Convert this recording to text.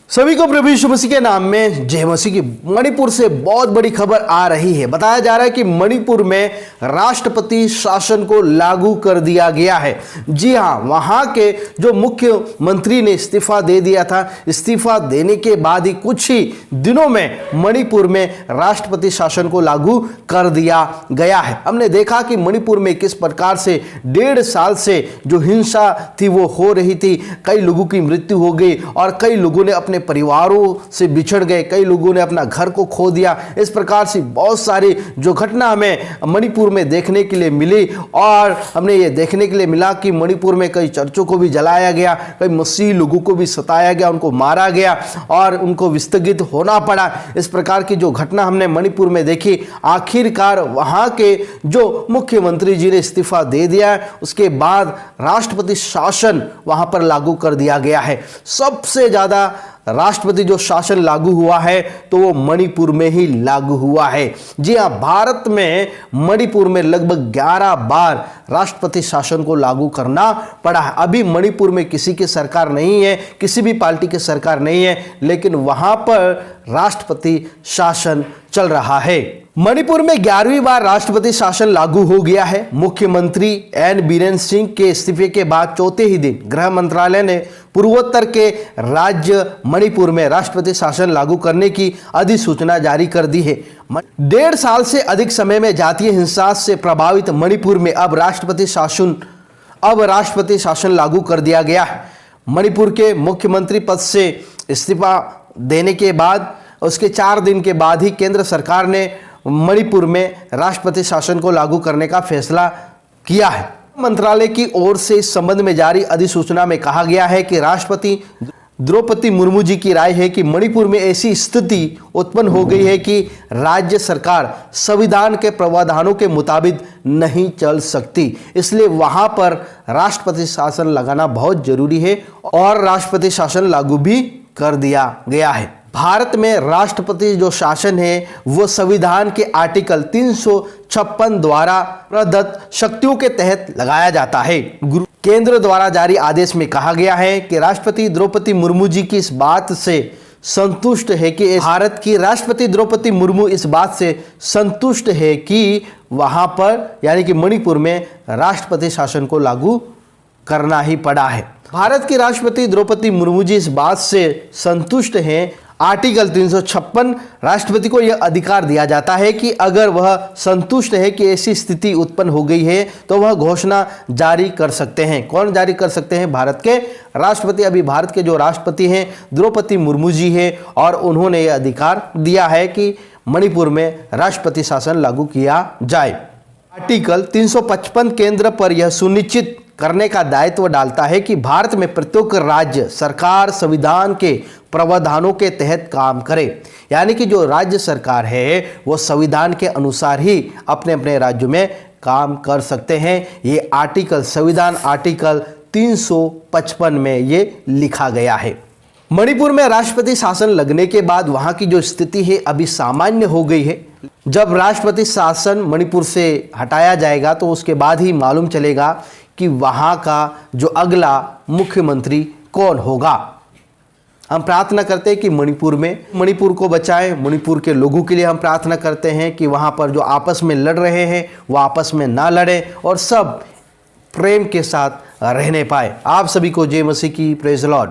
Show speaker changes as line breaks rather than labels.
सभी को प्रभु यीशु मसीह के नाम में जय मसीह की। मणिपुर से बहुत बड़ी खबर आ रही है। बताया जा रहा है कि मणिपुर में राष्ट्रपति शासन को लागू कर दिया गया है। जी हां, वहां के जो मुख्यमंत्री ने इस्तीफा दे दिया था, इस्तीफा देने के बाद ही कुछ ही दिनों में मणिपुर में राष्ट्रपति शासन को लागू कर दिया गया है। हमने देखा कि मणिपुर में किस प्रकार से 1.5 साल से जो हिंसा थी वो हो रही थी। कई लोगों की मृत्यु हो गई और कई लोगों ने अपने परिवारों से बिछड़ गए, कई लोगों ने अपना घर को खो दिया। इस प्रकार से बहुत सारी जो घटना हमें मणिपुर में देखने के लिए मिली और हमने ये देखने के लिए मिला कि मणिपुर में कई चर्चों को भी जलाया गया, कई मसीही लोगों को भी सताया गया, उनको मारा गया और उनको विस्थगित होना पड़ा। इस प्रकार की जो घटना हमने मणिपुर में देखी, आखिरकार वहां के जो मुख्यमंत्री जी ने इस्तीफा दे दिया, उसके बाद राष्ट्रपति शासन वहां पर लागू कर दिया गया है। सबसे ज्यादा राष्ट्रपति जो शासन लागू हुआ है तो वो मणिपुर में ही लागू हुआ है। जी हां, भारत में मणिपुर में लगभग 11 बार राष्ट्रपति शासन को लागू करना पड़ा है। अभी मणिपुर में किसी की सरकार नहीं है, किसी भी पार्टी की सरकार नहीं है, लेकिन वहां पर राष्ट्रपति शासन चल रहा है। मणिपुर में 11वीं बार राष्ट्रपति शासन लागू हो गया है। मुख्यमंत्री एन बीरेन सिंह के इस्तीफे के बाद चौथे ही दिन गृह मंत्रालय ने पूर्वोत्तर के राज्य मणिपुर में राष्ट्रपति शासन लागू करने की अधिसूचना जारी कर दी है। 1.5 साल से अधिक समय में जातीय हिंसा से प्रभावित मणिपुर में अब राष्ट्रपति शासन लागू कर दिया गया है। मणिपुर के मुख्यमंत्री पद से इस्तीफा देने के बाद उसके 4 दिन के बाद ही केंद्र सरकार ने मणिपुर में राष्ट्रपति शासन को लागू करने का फैसला किया है। मंत्रालय की ओर से इस संबंध में जारी अधिसूचना में कहा गया है कि राष्ट्रपति द्रौपदी मुर्मू जी की राय है कि मणिपुर में ऐसी स्थिति उत्पन्न हो गई है कि राज्य सरकार संविधान के प्रावधानों के मुताबिक नहीं चल सकती, इसलिए वहां पर राष्ट्रपति शासन लगाना बहुत जरूरी है और राष्ट्रपति शासन लागू भी कर दिया गया है। भारत में राष्ट्रपति जो शासन है वो संविधान के आर्टिकल 356 द्वारा प्रदत्त शक्तियों के तहत लगाया जाता है। केंद्र द्वारा जारी आदेश में कहा गया है कि राष्ट्रपति द्रौपदी मुर्मू जी की इस बात से संतुष्ट है कि भारत की राष्ट्रपति द्रौपदी मुर्मू इस बात से संतुष्ट है कि वहां पर यानी कि मणिपुर में राष्ट्रपति शासन को लागू करना ही पड़ा है। भारत की राष्ट्रपति द्रौपदी मुर्मू जी इस बात से संतुष्ट हैं। आर्टिकल 356 राष्ट्रपति को यह अधिकार दिया जाता है कि अगर वह संतुष्ट है कि ऐसी स्थिति उत्पन्न हो गई है तो वह घोषणा जारी कर सकते हैं। कौन जारी कर सकते हैं? भारत के राष्ट्रपति। अभी भारत के जो राष्ट्रपति हैं द्रौपदी मुर्मू जी है और उन्होंने यह अधिकार दिया है कि मणिपुर में राष्ट्रपति शासन लागू किया जाए। आर्टिकल 355 केंद्र पर यह सुनिश्चित करने का दायित्व डालता है कि भारत में प्रत्येक राज्य सरकार संविधान के प्रावधानों के तहत काम करे, यानी कि जो राज्य सरकार है वो संविधान के अनुसार ही अपने अपने राज्यों में काम कर सकते हैं। ये संविधान आर्टिकल 355 में ये लिखा गया है। मणिपुर में राष्ट्रपति शासन लगने के बाद वहां की जो स्थिति है अभी सामान्य हो गई है। जब राष्ट्रपति शासन मणिपुर से हटाया जाएगा तो उसके बाद ही मालूम चलेगा कि वहां का जो अगला मुख्यमंत्री कौन होगा। हम प्रार्थना करते हैं कि मणिपुर को बचाएं। मणिपुर के लोगों के लिए हम प्रार्थना करते हैं कि वहां पर जो आपस में लड़ रहे हैं वो आपस में ना लड़ें और सब प्रेम के साथ रहने पाए। आप सभी को जय मसीह की। Praise the Lord.